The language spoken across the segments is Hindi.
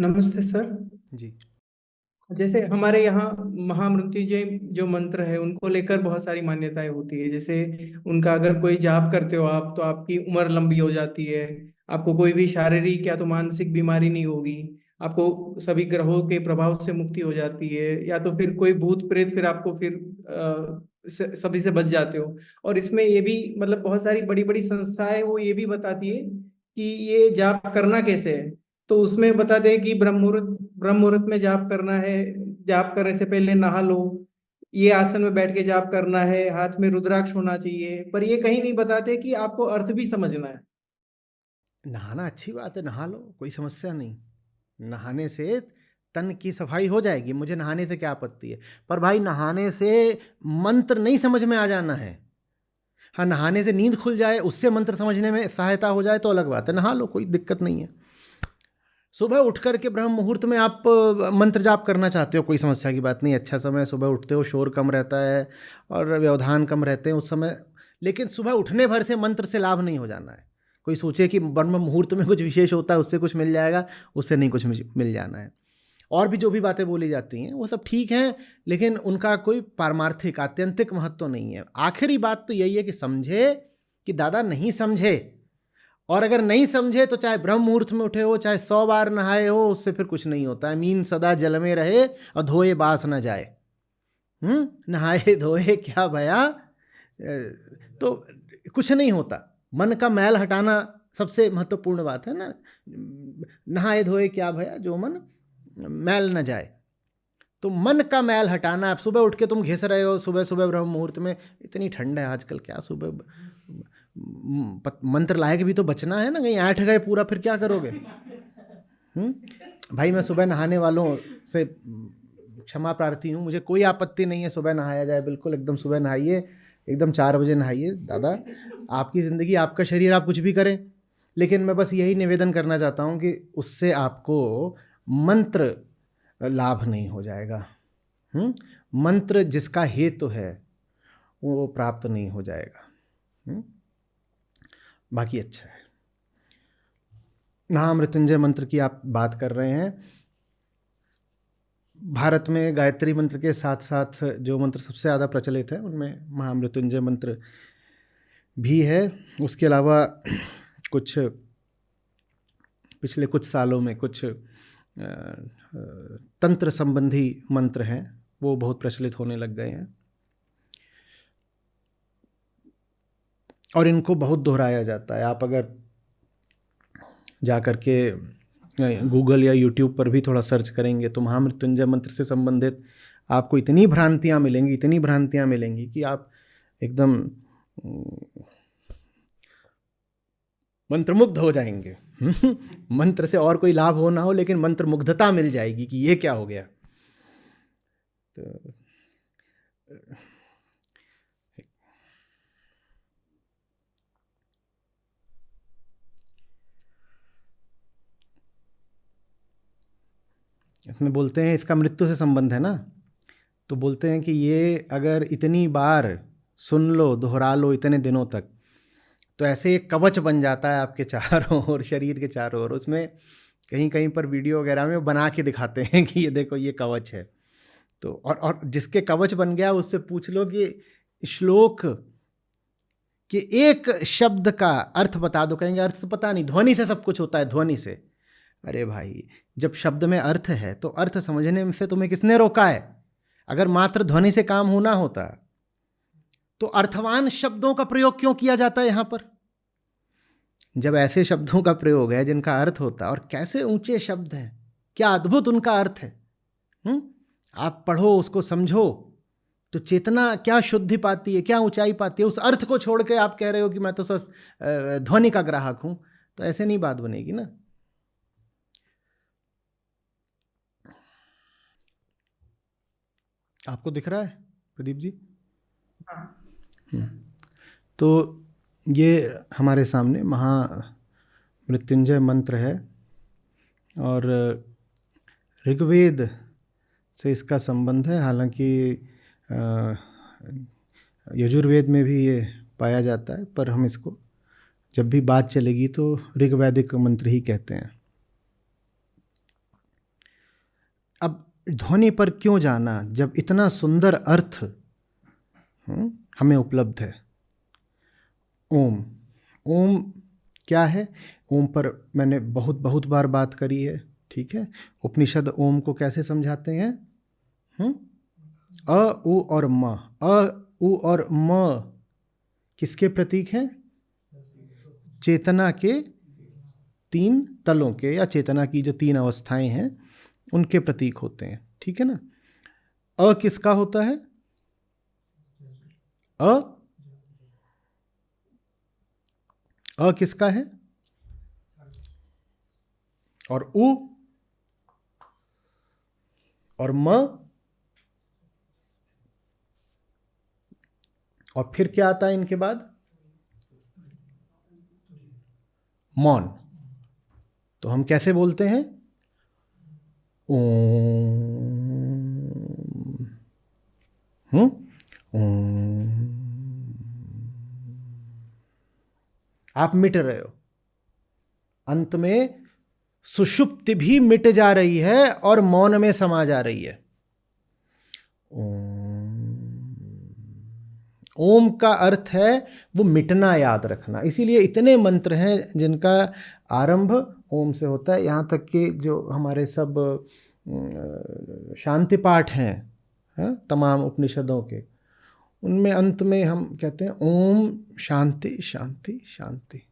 नमस्ते सर। जी। जैसे हमारे यहाँ महामृत्युंजय जो मंत्र है उनको लेकर बहुत सारी मान्यताएं होती है। जैसे उनका अगर कोई जाप करते हो आप तो आपकी उम्र लंबी हो जाती है। आपको कोई भी शारीरिक या तो मानसिक बीमारी नहीं होगी। आपको सभी ग्रहों के प्रभाव से मुक्ति हो जाती है, या तो फिर कोई भूत प्रेत फिर आपको फिर सभी से बच जाते हो। और इसमें ये भी मतलब बहुत सारी बड़ी बड़ी संस्थाएं वो ये भी बताती है कि ये जाप करना कैसे है। तो उसमें बताते हैं कि ब्रह्म मुहूर्त में जाप करना है। जाप करने से पहले नहा लो। ये आसन में बैठ के जाप करना है, हाथ में रुद्राक्ष होना चाहिए। पर ये कहीं नहीं बताते कि आपको अर्थ भी समझना है। नहाना अच्छी बात है, नहा लो, कोई समस्या नहीं। नहाने से तन की सफाई हो जाएगी, मुझे नहाने से क्या आपत्ति है। पर भाई नहाने से मंत्र नहीं समझ में आ जाना है। हाँ, नहाने से नींद खुल जाए, उससे मंत्र समझने में सहायता हो जाए तो अलग बात है, नहा लो, कोई दिक्कत नहीं है। सुबह उठ करके ब्रह्म मुहूर्त में आप मंत्र जाप करना चाहते हो, कोई समस्या की बात नहीं, अच्छा समय, सुबह उठते हो, शोर कम रहता है और व्यवधान कम रहते हैं उस समय। लेकिन सुबह उठने भर से मंत्र से लाभ नहीं हो जाना है। कोई सोचे कि ब्रह्म मुहूर्त में कुछ विशेष होता है, उससे कुछ मिल जाएगा, उससे नहीं कुछ मिल जाना है। और भी जो भी बातें बोली जाती हैं वो सब ठीक हैं, लेकिन उनका कोई पारमार्थिक आत्यंतिक महत्व नहीं है। आखिरी बात तो यही है कि समझे कि दादा नहीं समझे, और अगर नहीं समझे तो चाहे ब्रह्म मुहूर्त में उठे हो, चाहे 100 बार नहाए हो, उससे फिर कुछ नहीं होता है। मीन सदा जल में रहे और धोए बास न जाए। नहाए धोए क्या भया, तो कुछ नहीं होता। मन का मैल हटाना सबसे महत्वपूर्ण बात है ना। नहाए धोए क्या भया, जो मन मैल न जाए। तो मन का मैल हटाना। आप सुबह उठ के तुम घिस रहे हो सुबह सुबह ब्रह्म मुहूर्त में, इतनी ठंड है आजकल, क्या सुबह मंत्र लायक भी तो बचना है ना, कहीं ऐंठ गए पूरा फिर क्या करोगे। भाई मैं सुबह नहाने वालों से क्षमा प्रार्थी हूँ, मुझे कोई आपत्ति नहीं है सुबह नहाया जाए, बिल्कुल एकदम सुबह नहाइए, एकदम 4 बजे नहाइए दादा। आपकी ज़िंदगी, आपका शरीर, आप कुछ भी करें। लेकिन मैं बस यही निवेदन करना चाहता हूँ कि उससे आपको मंत्र लाभ नहीं हो जाएगा। मंत्र जिसका हेतु है वो प्राप्त नहीं हो जाएगा। बाकी अच्छा है। महामृत्युंजय मंत्र की आप बात कर रहे हैं। भारत में गायत्री मंत्र के साथ साथ जो मंत्र सबसे ज़्यादा प्रचलित है उनमें महामृत्युंजय मंत्र भी है। उसके अलावा कुछ पिछले कुछ सालों में कुछ तंत्र संबंधी मंत्र हैं, वो बहुत प्रचलित होने लग गए हैं और इनको बहुत दोहराया जाता है। आप अगर जा कर के गूगल या यूट्यूब पर भी थोड़ा सर्च करेंगे तो महामृत्युंजय मंत्र से संबंधित आपको इतनी भ्रांतियाँ मिलेंगी, इतनी भ्रांतियाँ मिलेंगी कि आप एकदम मंत्रमुग्ध हो जाएंगे। मंत्र से और कोई लाभ हो ना हो, लेकिन मंत्र मुग्धता मिल जाएगी कि ये क्या हो गया। तो इसमें बोलते हैं इसका मृत्यु से संबंध है ना, तो बोलते हैं कि ये अगर इतनी बार सुन लो, दोहरा लो इतने दिनों तक, तो ऐसे एक कवच बन जाता है आपके चारों ओर, शरीर के चारों ओर। उसमें कहीं कहीं पर वीडियो वगैरह में बना के दिखाते हैं कि ये देखो ये कवच है। तो और जिसके कवच बन गया उससे पूछ लो कि श्लोक के एक शब्द का अर्थ बता दो, कहेंगे अर्थ तो पता नहीं, ध्वनि से सब कुछ होता है, ध्वनि से। अरे भाई, जब शब्द में अर्थ है तो अर्थ समझने से तुम्हें किसने रोका है। अगर मात्र ध्वनि से काम होना होता तो अर्थवान शब्दों का प्रयोग क्यों किया जाता है यहां पर। जब ऐसे शब्दों का प्रयोग है जिनका अर्थ होता है, और कैसे ऊंचे शब्द हैं, क्या अद्भुत उनका अर्थ है। आप पढ़ो, उसको समझो, तो चेतना क्या शुद्धि पाती है, क्या ऊंचाई पाती है। उस अर्थ को छोड़ के आप कह रहे हो कि मैं तो बस ध्वनि का ग्राहक हूं, तो ऐसे नहीं बात बनेगी ना। आपको दिख रहा है प्रदीप जी? हाँ। तो ये हमारे सामने महामृत्युंजय मंत्र है, और ऋग्वेद से इसका संबंध है। हालांकि यजुर्वेद में भी ये पाया जाता है, पर हम इसको जब भी बात चलेगी तो ऋग्वैदिक मंत्र ही कहते हैं। ध्वनि पर क्यों जाना जब इतना सुंदर अर्थ हमें उपलब्ध है। ओम, ओम क्या है? ओम पर मैंने बहुत बहुत बार बात करी है, ठीक है। उपनिषद ओम को कैसे समझाते हैं? अ, उ और म। अ, उ और म किसके प्रतीक हैं? चेतना के 3 तलों के, या चेतना की जो 3 अवस्थाएं हैं उनके प्रतीक होते हैं, ठीक है ना। अ किसका होता है? अ किसका है? और उ और म, और फिर क्या आता है इनके बाद? मौन। तो हम कैसे बोलते हैं? ओम। आप मिट रहे हो, अंत में सुषुप्ति भी मिट जा रही है और मौन में समा जा रही है। ओम का अर्थ है वो मिटना, याद रखना। इसीलिए इतने मंत्र हैं जिनका आरंभ ओम से होता है। यहाँ तक कि जो हमारे सब शांति पाठ हैं तमाम उपनिषदों के, उनमें अंत में हम कहते हैं ओम शांति शांति शांति।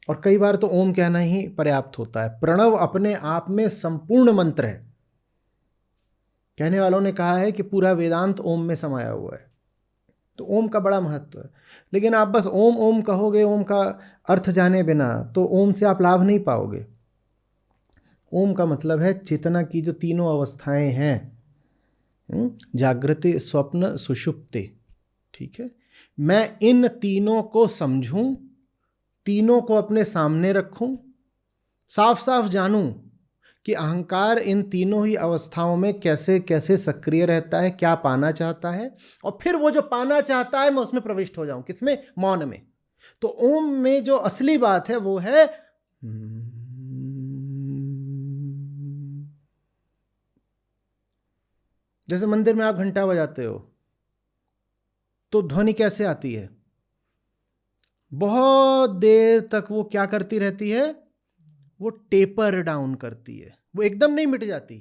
और कई बार तो ओम कहना ही पर्याप्त होता है। प्रणव अपने आप में संपूर्ण मंत्र है। कहने वालों ने कहा है कि पूरा वेदांत ओम में समाया हुआ है। तो ओम का बड़ा महत्व है। लेकिन आप बस ओम ओम कहोगे, ओम का अर्थ जाने बिना, तो ओम से आप लाभ नहीं पाओगे। ओम का मतलब है चेतना की जो 3 अवस्थाएं हैं, जागृति, स्वप्न, सुषुप्ति, ठीक है। मैं इन तीनों को समझूं, तीनों को अपने सामने रखूं, साफ साफ जानूं कि अहंकार इन तीनों ही अवस्थाओं में कैसे कैसे सक्रिय रहता है, क्या पाना चाहता है, और फिर वो जो पाना चाहता है मैं उसमें प्रविष्ट हो जाऊं। किसमें? मौन में। तो ओम में जो असली बात है वो है जैसे मंदिर में आप घंटा बजाते हो तो ध्वनि कैसे आती है? बहुत देर तक वो क्या करती रहती है? वो टेपर डाउन करती है, वो एकदम नहीं मिट जाती,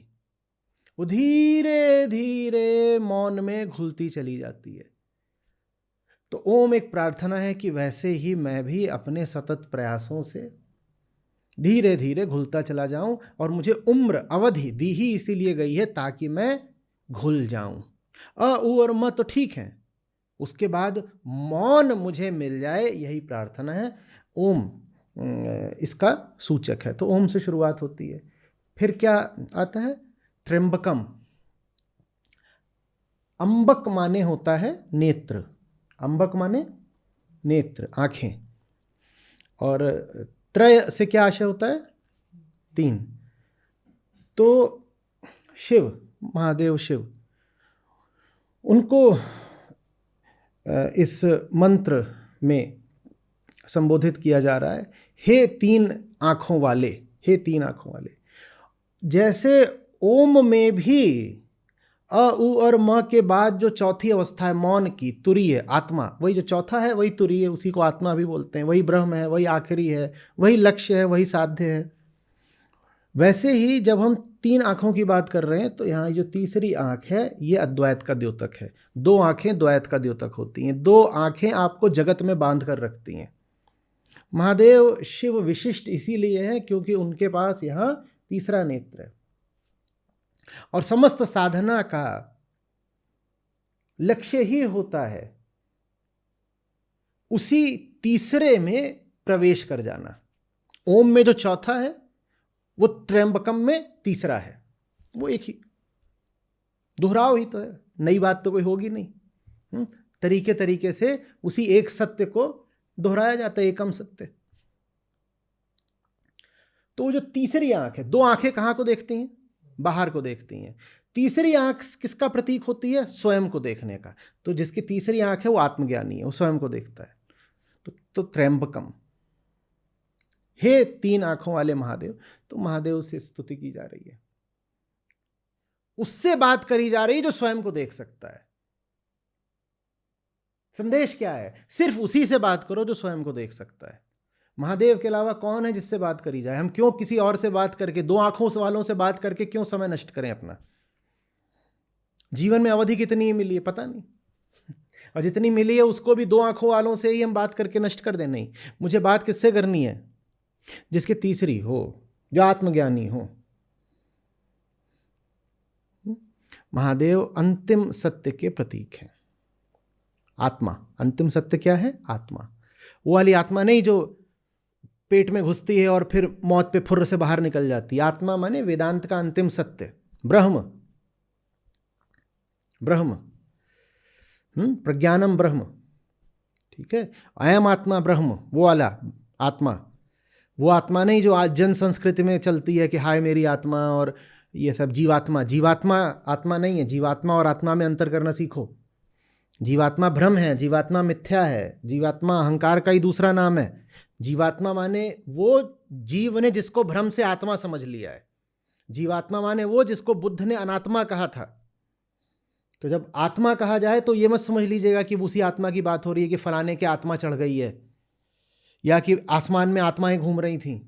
वो धीरे धीरे मौन में घुलती चली जाती है। तो ओम एक प्रार्थना है कि वैसे ही मैं भी अपने सतत प्रयासों से धीरे धीरे घुलता चला जाऊं, और मुझे उम्र अवधि दी ही इसीलिए गई है ताकि मैं घुल जाऊं। अ, उ और म तो ठीक है, उसके बाद मौन मुझे मिल जाए, यही प्रार्थना है। ओम इसका सूचक है। तो ओम से शुरुआत होती है। फिर क्या आता है? त्र्यंबकम। अंबक माने होता है नेत्र, अंबक माने नेत्र, आंखें। और त्रय से क्या आशय होता है? 3। तो शिव, महादेव शिव, उनको इस मंत्र में संबोधित किया जा रहा है, हे 3 आंखों वाले, हे 3 आंखों वाले। जैसे ओम में भी अ, उ और म के बाद जो चौथी अवस्था है मौन की, तुरीय आत्मा, वही जो चौथा है वही तुरीय, उसी को आत्मा भी बोलते हैं। वही ब्रह्म है, वही आखिरी है, वही लक्ष्य है, वही साध्य है। वैसे ही जब हम 3 आंखों की बात कर रहे हैं तो यहाँ जो तीसरी आंख है ये अद्वैत का द्योतक है। 2 आंखें द्वैत का द्योतक होती हैं। 2 आंखें आपको जगत में बांध कर रखती हैं। महादेव शिव विशिष्ट इसीलिए है क्योंकि उनके पास यहाँ तीसरा नेत्र है। और समस्त साधना का लक्ष्य ही होता है उसी तीसरे में प्रवेश कर जाना। ओम में जो चौथा है वो त्र्यंबकम में तीसरा है। वो एक ही दोहराव ही तो है, नई बात तो कोई होगी नहीं। तरीके तरीके से उसी एक सत्य को दोहराया जाता है, एकम सत्य। तो वो जो तीसरी आंख है, 2 आंखें कहां को देखती हैं? बाहर को देखती हैं। तीसरी आंख किसका प्रतीक होती है? स्वयं को देखने का। तो जिसकी तीसरी आंख है वो आत्मज्ञानी है, वो स्वयं को देखता है। तो त्र्यंबकम, हे 3 आंखों वाले महादेव। तो महादेव से स्तुति की जा रही है। उससे बात करी जा रही है जो स्वयं को देख सकता है। संदेश क्या है? सिर्फ उसी से बात करो जो स्वयं को देख सकता है। महादेव के अलावा कौन है जिससे बात करी जाए? हम क्यों किसी और से बात करके, दो आंखों वालों से बात करके क्यों समय नष्ट करें अपना? जीवन में अवधि कितनी ही मिली है पता नहीं, और जितनी मिली है उसको भी दो आंखों वालों से ही हम बात करके नष्ट कर दें। नहीं, मुझे बात किससे करनी है? जिसकी तीसरी हो, जो आत्मज्ञानी हो। महादेव अंतिम सत्य के प्रतीक हैं। आत्मा, अंतिम सत्य क्या है? आत्मा। वो वाली आत्मा नहीं जो पेट में घुसती है और फिर मौत पे फुर्र से बाहर निकल जाती है। आत्मा माने वेदांत का अंतिम सत्य, ब्रह्म। ब्रह्म, प्रज्ञानम ब्रह्म, ठीक है। अयम आत्मा ब्रह्म, वो वाला आत्मा। वो आत्मा नहीं जो आज जन संस्कृति में चलती है कि हाय मेरी आत्मा और ये सब। जीवात्मा, जीवात्मा आत्मा नहीं है। जीवात्मा और आत्मा में अंतर करना सीखो। जीवात्मा भ्रम है, जीवात्मा मिथ्या है, जीवात्मा अहंकार का ही दूसरा नाम है। जीवात्मा माने वो जीव ने जिसको भ्रम से आत्मा समझ लिया है। जीवात्मा माने वो जिसको बुद्ध ने अनात्मा कहा था। तो जब आत्मा कहा जाए तो ये मत समझ लीजिएगा कि उसी आत्मा की बात हो रही है कि फलाने के आत्मा चढ़ गई है, या कि आसमान में आत्माएं घूम रही थीं,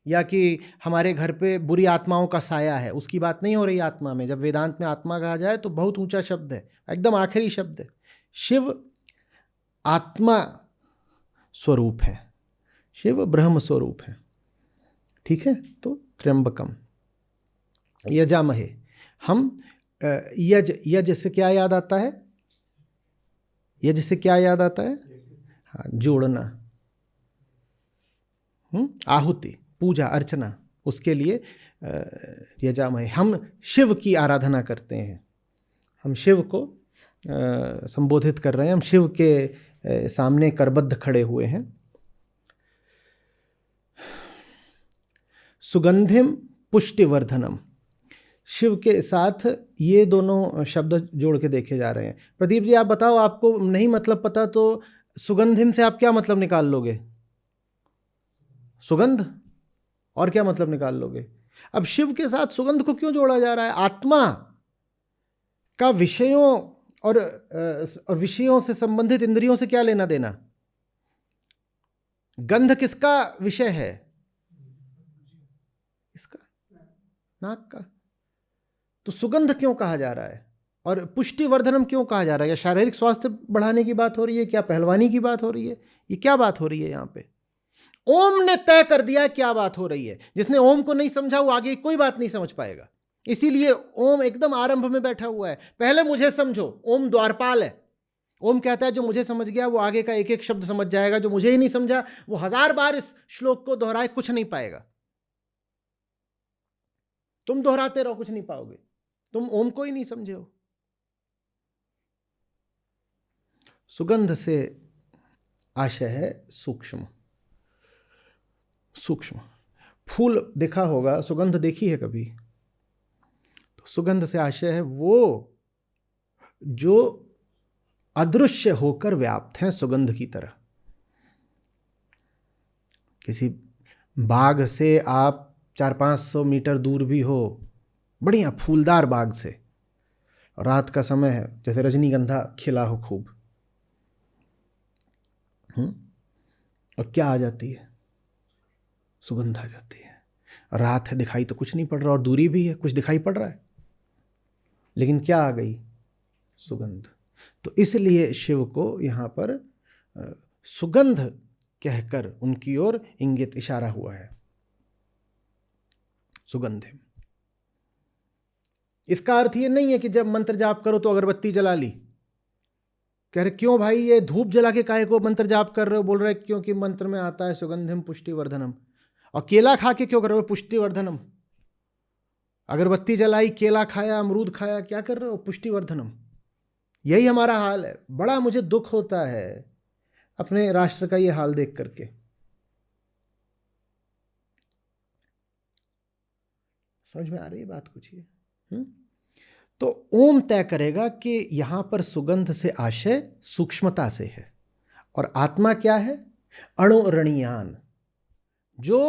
या कि हमारे घर पे बुरी आत्माओं का साया है। उसकी बात नहीं हो रही आत्मा में। जब वेदांत में आत्मा कहा जाए तो बहुत ऊंचा शब्द है, एकदम आखिरी शब्द है। शिव आत्मा स्वरूप है, शिव ब्रह्म स्वरूप है, ठीक है। तो त्र्यंबकम यजामहे। हम यज से क्या याद आता है? यज से क्या याद आता है? हाँ, जोड़ना, आहुति, पूजा अर्चना, उसके लिए यजामहे। हम शिव की आराधना करते हैं, हम शिव को संबोधित कर रहे हैं, हम शिव के सामने करबद्ध खड़े हुए हैं। सुगंधिम पुष्टिवर्धनम, शिव के साथ ये दोनों शब्द जोड़ के देखे जा रहे हैं। प्रदीप जी आप बताओ, आपको नहीं मतलब पता तो सुगंधिम से आप क्या मतलब निकाल लोगे? सुगंध, और क्या मतलब निकाल लोगे? अब शिव के साथ सुगंध को क्यों जोड़ा जा रहा है? आत्मा का विषयों और विषयों से संबंधित इंद्रियों से क्या लेना देना? गंध किसका विषय है? इसका, नाक का। तो सुगंध क्यों कहा जा रहा है? और पुष्टिवर्धनम क्यों कहा जा रहा है? क्या शारीरिक स्वास्थ्य बढ़ाने की बात हो रही है? क्या पहलवानी की बात हो रही है? ये क्या बात हो रही है यहाँ पे? ओम ने तय कर दिया क्या बात हो रही है। जिसने ओम को नहीं समझा वो आगे कोई बात नहीं समझ पाएगा। इसीलिए ओम एकदम आरंभ में बैठा हुआ है। पहले मुझे समझो। ओम द्वारपाल है। ओम कहता है जो मुझे समझ गया वो आगे का एक एक शब्द समझ जाएगा। जो मुझे ही नहीं समझा वो 1000 बार इस श्लोक को दोहराए कुछ नहीं पाएगा। तुम दोहराते रहो कुछ नहीं पाओगे, तुम ओम को ही नहीं समझे हो। सुगंध से आशय है सूक्ष्म। सूक्ष्म फूल देखा होगा, सुगंध देखी है कभी? तो सुगंध से आशय है वो जो अदृश्य होकर व्याप्त हैं सुगंध की तरह। किसी बाग से आप 400-500 मीटर दूर भी हो, बढ़िया फूलदार बाग से, रात का समय है, जैसे रजनीगंधा खिला हो खूब, और क्या आ जाती है? सुगंध आ जाती है। रात है, दिखाई तो कुछ नहीं पड़ रहा, और दूरी भी है, कुछ दिखाई पड़ रहा है, लेकिन क्या आ गई? सुगंध। तो इसलिए शिव को यहाँ पर सुगंध कहकर उनकी ओर इंगित इशारा हुआ है। सुगंध। इसका अर्थ ये नहीं है कि जब मंत्र जाप करो तो अगरबत्ती जला ली। कह रहे क्यों भाई ये धूप जला के काहे को मंत्र जाप कर रहे हो? बोल रहे क्योंकि मंत्र में आता है सुगंधिम पुष्टिवर्धनम। और केला खा के क्यों कर रहे हो पुष्टिवर्धनम? अगरबत्ती जलाई, केला खाया, अमरूद खाया, क्या कर रहे हो? पुष्टिवर्धनम। यही हमारा हाल है। बड़ा मुझे दुख होता है अपने राष्ट्र का ये हाल देख करके। समझ में आ रही है बात कुछ ये? तो ओम तय करेगा कि यहां पर सुगंध से आशय सूक्ष्मता से है, और आत्मा क्या है? अणुरणीयान, जो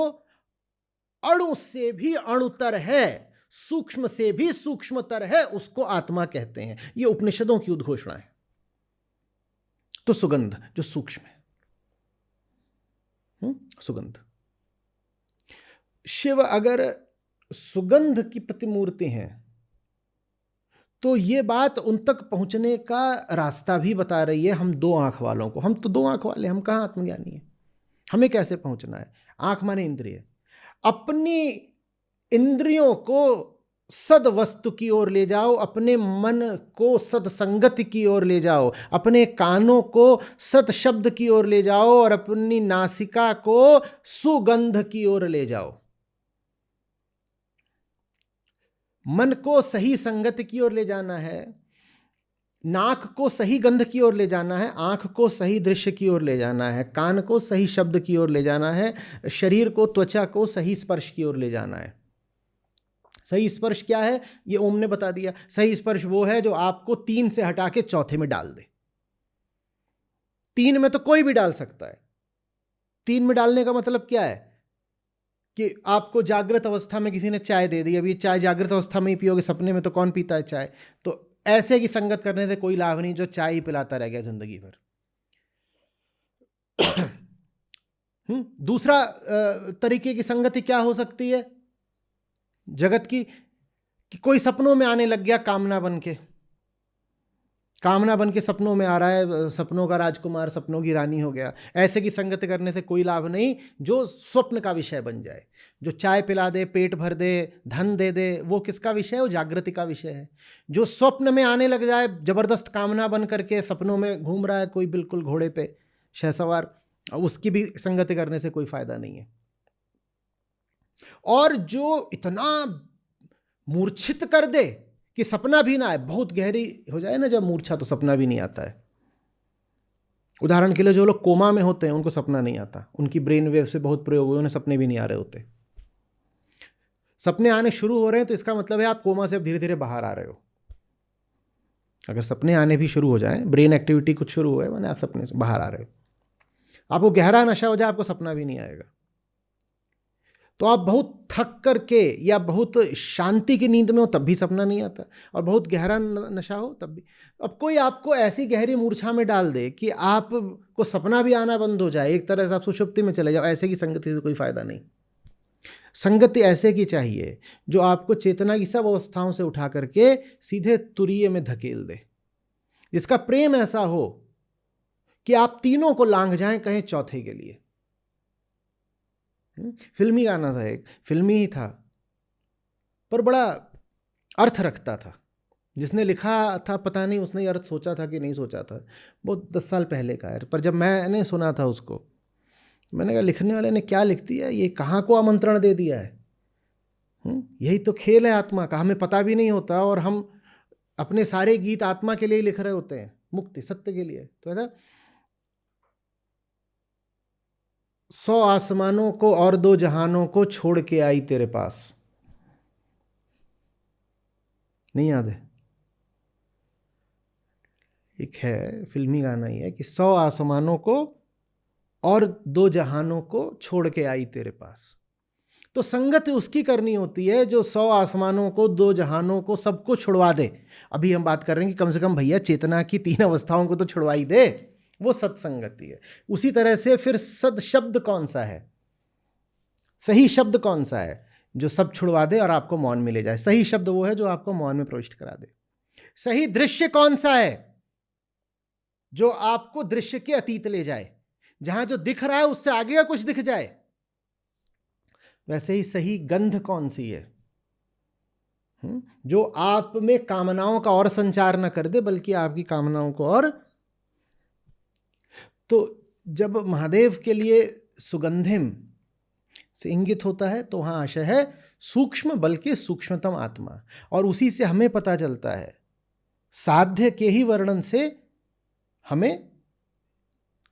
अणु से भी अणुतर है, सूक्ष्म से भी सूक्ष्मतर है उसको आत्मा कहते हैं। ये उपनिषदों की उद्घोषणा है। तो सुगंध जो सूक्ष्म है, सुगंध। शिव अगर सुगंध की प्रतिमूर्ति हैं तो ये बात उन तक पहुंचने का रास्ता भी बता रही है हम दो आंख वालों को। हम तो दो आंख वाले, हम कहाँ आत्मज्ञानी हैं? हमें कैसे पहुंचना है? आंख माने इंद्रिय। अपनी इंद्रियों को सद वस्तु की ओर ले जाओ, अपने मन को सत्संगत की ओर ले जाओ, अपने कानों को सत शब्द की ओर ले जाओ और अपनी नासिका को सुगंध की ओर ले जाओ। मन को सही संगत की ओर ले जाना है, नाक को सही गंध की ओर ले जाना है, आंख को सही दृश्य की ओर ले जाना है, कान को सही शब्द की ओर ले जाना है, शरीर को, त्वचा को सही स्पर्श की ओर ले जाना है। सही स्पर्श क्या है? ये ओम ने बता दिया। सही स्पर्श वो है जो आपको 3 से हटा के चौथे में डाल दे। 3 में तो कोई भी डाल सकता है। 3 में डालने का मतलब क्या है कि आपको जागृत अवस्था में किसी ने चाय दे दी, अभी चाय जागृत अवस्था में ही पियोगे, सपने में तो कौन पीता है चाय? तो ऐसे की संगत करने से कोई लाभ नहीं जो चाय ही पिलाता रह गया जिंदगी भर। दूसरा तरीके की संगति क्या हो सकती है जगत की? कि कोई सपनों में आने लग गया कामना बन के, कामना बन के सपनों में आ रहा है, सपनों का राजकुमार, सपनों की रानी हो गया। ऐसे की संगति करने से कोई लाभ नहीं। जो स्वप्न का विषय बन जाए, जो चाय पिला दे, पेट भर दे, धन दे दे, वो किसका विषय है? वो जागृति का विषय है। जो स्वप्न में आने लग जाए, जबरदस्त कामना बन करके सपनों में घूम रहा है कोई, बिल्कुल घोड़े पे शहसवार, उसकी भी संगति करने से कोई फायदा नहीं है। और जो इतना मूर्छित कर दे कि सपना भी ना आए, बहुत गहरी हो जाए ना जब मूर्छा, तो सपना भी नहीं आता है। उदाहरण के लिए जो लोग कोमा में होते हैं उनको सपना नहीं आता, उनकी ब्रेन वेव से बहुत प्रयोग हुए, उन्हें सपने भी नहीं आ रहे होते। सपने आने शुरू हो रहे हैं तो इसका मतलब है आप कोमा से अब धीरे धीरे बाहर आ रहे हो। अगर सपने आने भी शुरू हो जाए, ब्रेन एक्टिविटी कुछ शुरू हुए, माने आप सपने से बाहर आ रहे हो। आपको गहरा नशा हो जाए, आपको सपना भी नहीं आएगा। तो आप बहुत थक करके या बहुत शांति की नींद में हो तब भी सपना नहीं आता, और बहुत गहरा नशा हो तब भी। अब कोई आपको ऐसी गहरी मूर्छा में डाल दे कि आपको सपना भी आना बंद हो जाए, एक तरह से आप सुषुप्ति में चले जाओ, ऐसे की संगति से कोई फायदा नहीं। संगति ऐसे की चाहिए जो आपको चेतना की सब अवस्थाओं से उठा करके सीधे तुरीय में धकेल दे, जिसका प्रेम ऐसा हो कि आप तीनों को लांघ जाएं, कहें चौथे के लिए। फिल्मी गाना था, एक फिल्मी ही था पर बड़ा अर्थ रखता था। जिसने लिखा था पता नहीं उसने अर्थ सोचा था कि नहीं सोचा था, बहुत 10 साल पहले का है। पर जब मैंने सुना था उसको, मैंने कहा लिखने वाले ने क्या लिख दिया, ये कहाँ को आमंत्रण दे दिया है। यही तो खेल है आत्मा का, हमें पता भी नहीं होता, और हम अपने सारे गीत आत्मा के लिए लिख रहे होते हैं, मुक्ति सत्य के लिए। तो ऐसा 100 आसमानों को और 2 जहानों को छोड़ के आई तेरे पास, नहीं याद है? एक है फिल्मी गाना ही है कि 100 आसमानों को और 2 जहानों को छोड़ के आई तेरे पास। तो संगत उसकी करनी होती है जो 100 आसमानों को, 2 जहानों को, सबको छुड़वा दे। अभी हम बात कर रहे हैं कि कम से कम भैया चेतना की 3 अवस्थाओं को तो छुड़वाई दे, वो सत्संगति है। उसी तरह से फिर सद शब्द कौन सा है, सही शब्द कौन सा है जो सब छुड़वा दे और आपको मौन में ले जाए? सही शब्द वो है जो आपको मौन में प्रविष्ट करा दे। सही दृश्य कौन सा है जो आपको दृश्य के अतीत ले जाए, जहां जो दिख रहा है उससे आगे का कुछ दिख जाए। वैसे ही सही गंध कौन सी है जो आप में कामनाओं का और संचार न कर दे, बल्कि आपकी कामनाओं को और। तो जब महादेव के लिए सुगंधिम से इंगित होता है तो वहां आशय है सूक्ष्म, बल्कि सूक्ष्मतम आत्मा। और उसी से हमें पता चलता है, साध्य के ही वर्णन से हमें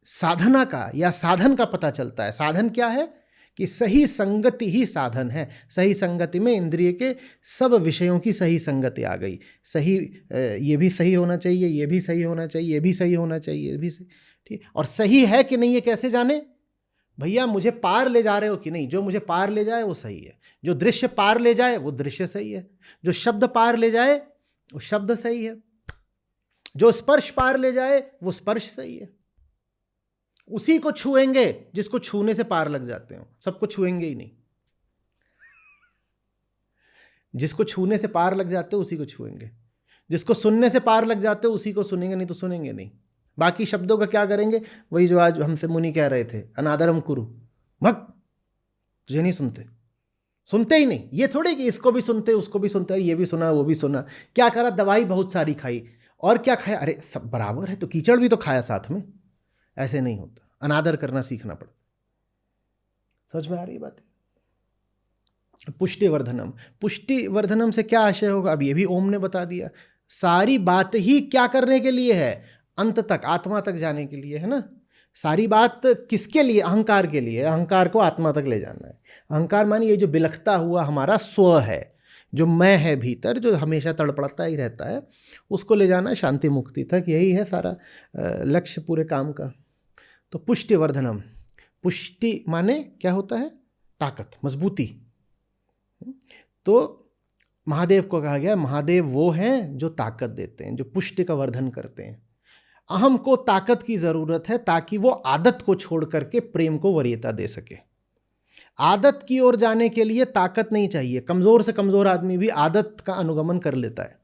साधना का या साधन का पता चलता है। साधन क्या है कि सही संगति ही साधन है। सही संगति में इंद्रिय के सब विषयों की सही संगति आ गई। सही, ये भी सही होना चाहिए, ये भी सही होना चाहिए, ये भी सही होना चाहिए, ये भी सही, ठीक। और सही है कि नहीं ये कैसे जाने? भैया मुझे पार ले जा रहे हो कि नहीं? जो मुझे पार ले जाए वो सही है, जो दृश्य पार ले जाए वो दृश्य सही है, जो शब्द पार ले जाए वो शब्द सही है, जो स्पर्श पार ले जाए वो स्पर्श सही है। उसी को छुएंगे जिसको छूने से पार लग जाते हो, सबको छुएंगे ही नहीं। जिसको छूने से पार लग जाते हो उसी को छुएंगे, जिसको सुनने से पार लग जाते हो उसी को सुनेंगे, नहीं तो सुनेंगे नहीं। बाकी शब्दों का क्या करेंगे? वही जो आज हमसे मुनि कह रहे थे, अनादरम कुरु, भग, तुझे नहीं सुनते, सुनते ही नहीं। ये थोड़े कि इसको भी सुनते उसको भी सुनते, ये भी सुना वो भी सुना। क्या करा? दवाई बहुत सारी खाई। और क्या खाया? अरे सब बराबर है तो कीचड़ भी तो खाया साथ में। ऐसे नहीं होता, अनादर करना सीखना पड़ता। समझ में आ रही बात? पुष्टि वर्धनम, पुष्टि वर्धनम से क्या आशय होगा? अब ये भी ओम ने बता दिया। सारी बात ही क्या करने के लिए है? अंत तक, आत्मा तक जाने के लिए है ना। सारी बात किसके लिए? अहंकार के लिए। अहंकार को आत्मा तक ले जाना है। अहंकार मानी ये जो बिलखता हुआ हमारा स्व है, जो मैं है भीतर, जो हमेशा तड़पड़ता ही रहता है, उसको ले जाना है शांति मुक्ति तक। यही है सारा लक्ष्य पूरे काम का। तो पुष्टि वर्धनम, पुष्टि माने क्या होता है? ताकत, मजबूती। तो महादेव को कहा गया, महादेव वो हैं जो ताकत देते हैं, जो पुष्टि का वर्धन करते हैं। अहम को ताकत की जरूरत है ताकि वो आदत को छोड़ करके प्रेम को वरीयता दे सके। आदत की ओर जाने के लिए ताकत नहीं चाहिए। कमजोर से कमजोर आदमी भी आदत का अनुगमन कर लेता है,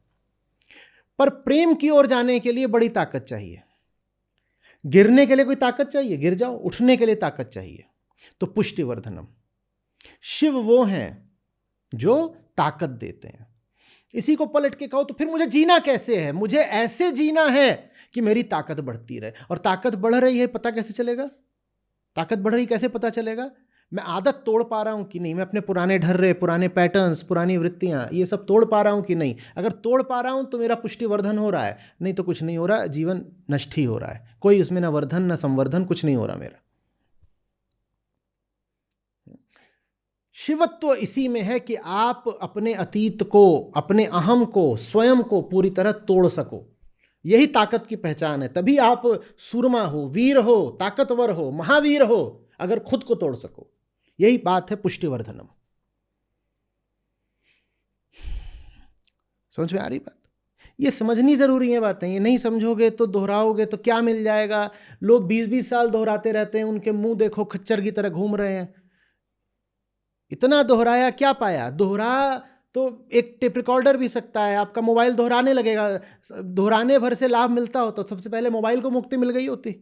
पर प्रेम की ओर जाने के लिए बड़ी ताकत चाहिए। गिरने के लिए कोई ताकत चाहिए? गिर जाओ। उठने के लिए ताकत चाहिए। तो पुष्टि वर्धनम, शिव वो हैं जो ताकत देते हैं। इसी को पलट के कहो तो फिर मुझे जीना कैसे है? मुझे ऐसे जीना है कि मेरी ताकत बढ़ती रहे। और ताकत बढ़ रही है पता कैसे चलेगा? ताकत बढ़ रही कैसे पता चलेगा? मैं आदत तोड़ पा रहा हूं कि नहीं, मैं अपने पुराने ढर्रे, पुराने पैटर्न्स, पुरानी वृत्तियां, ये सब तोड़ पा रहा हूं कि नहीं। अगर तोड़ पा रहा हूं तो मेरा पुष्टि वर्धन हो रहा है, नहीं तो कुछ नहीं हो रहा, जीवन नष्ट ही हो रहा है। कोई उसमें ना वर्धन ना संवर्धन, कुछ नहीं हो रहा मेरा। शिवत्व इसी में है कि आप अपने अतीत को, अपने अहम को, स्वयं को पूरी तरह तोड़ सको। यही ताकत की पहचान है। तभी आप सूरमा हो, वीर हो, ताकतवर हो, महावीर हो, अगर खुद को तोड़ सको। यही बात है पुष्टिवर्धनम। समझ में आ रही बात? ये समझनी जरूरी है बातें। ये नहीं समझोगे तो, दोहराओगे तो क्या मिल जाएगा? लोग 20-20 साल दोहराते रहते हैं, उनके मुंह देखो खच्चर की तरह घूम रहे हैं। इतना दोहराया, क्या पाया? दोहरा तो एक टेप रिकॉर्डर भी सकता है, आपका मोबाइल दोहराने लगेगा। दोहराने भर से लाभ मिलता हो तो सबसे पहले मोबाइल को मुक्ति मिल गई होती।